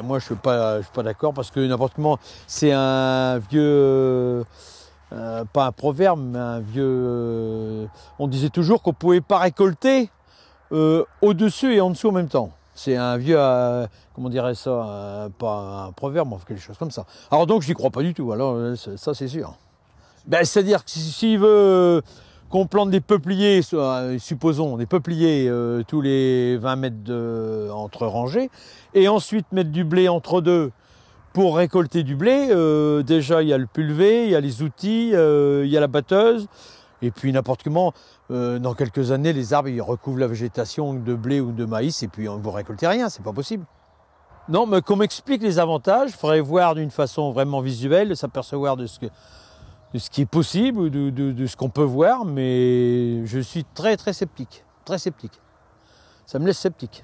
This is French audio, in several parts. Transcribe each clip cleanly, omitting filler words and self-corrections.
Moi, je suis pas d'accord parce que n'importe comment, c'est un vieux, pas un proverbe, mais un vieux. On disait toujours qu'on pouvait pas récolter au-dessus et en dessous en même temps. C'est un vieux, comment dirait ça, pas un proverbe, mais quelque chose comme ça. Alors donc, j'y crois pas du tout. Alors ça, c'est sûr. C'est-à-dire que s'il veut qu'on plante des peupliers, supposons des peupliers tous les 20 mètres entre rangées, et ensuite mettre du blé entre deux pour récolter du blé, déjà il y a le pulvé, il y a les outils, il y a la batteuse, et puis n'importe comment, dans quelques années, les arbres ils recouvrent la végétation de blé ou de maïs, et puis vous récoltez rien, c'est pas possible. Non, mais qu'on m'explique les avantages, il faudrait voir d'une façon vraiment visuelle, s'apercevoir de ce qui est possible, ou de ce qu'on peut voir, mais je suis très sceptique, très sceptique. Ça me laisse sceptique.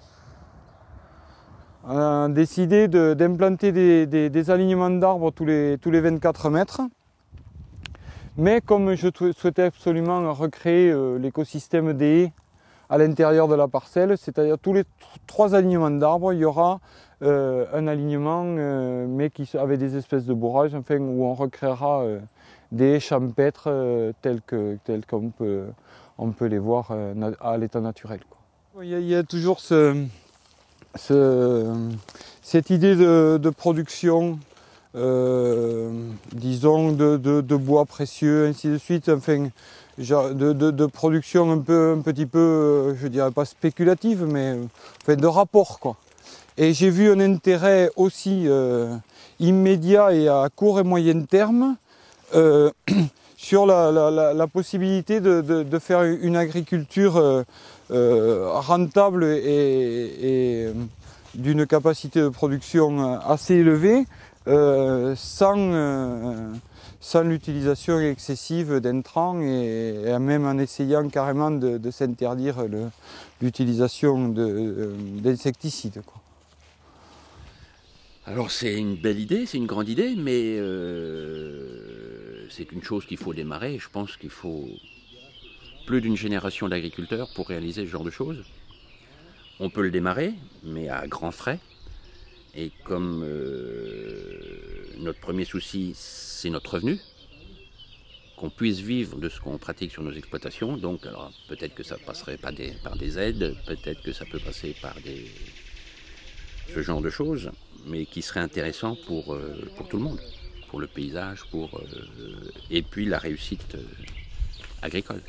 On a décidé d'implanter des alignements d'arbres tous les 24 mètres. Mais comme je souhaitais absolument recréer l'écosystème des haies à l'intérieur de la parcelle, c'est-à-dire tous les 3 alignements d'arbres, il y aura un alignement mais avec des espèces de bourrages, enfin, où on recréera des haies champêtres telles qu'on peut les voir à l'état naturel, quoi. Il y a toujours cette idée de production, disons de bois précieux, ainsi de suite, enfin, genre de production un petit peu, je dirais pas spéculative, mais enfin, de rapport, quoi. Et j'ai vu un intérêt aussi immédiat et à court et moyen terme sur la possibilité de faire une agriculture rentable et d'une capacité de production assez élevée, sans l'utilisation excessive d'intrants et même en essayant carrément de s'interdire l'utilisation d'insecticides, quoi. Alors c'est une belle idée, c'est une grande idée, mais c'est une chose qu'il faut démarrer. Je pense qu'il faut plus d'une génération d'agriculteurs pour réaliser ce genre de choses. On peut le démarrer, mais à grands frais. Et comme notre premier souci, c'est notre revenu, qu'on puisse vivre de ce qu'on pratique sur nos exploitations. Donc, alors peut-être que ça passerait par des aides, peut-être que ça peut passer par ce genre de choses, mais qui serait intéressant pour tout le monde, pour le paysage, et puis la réussite agricole.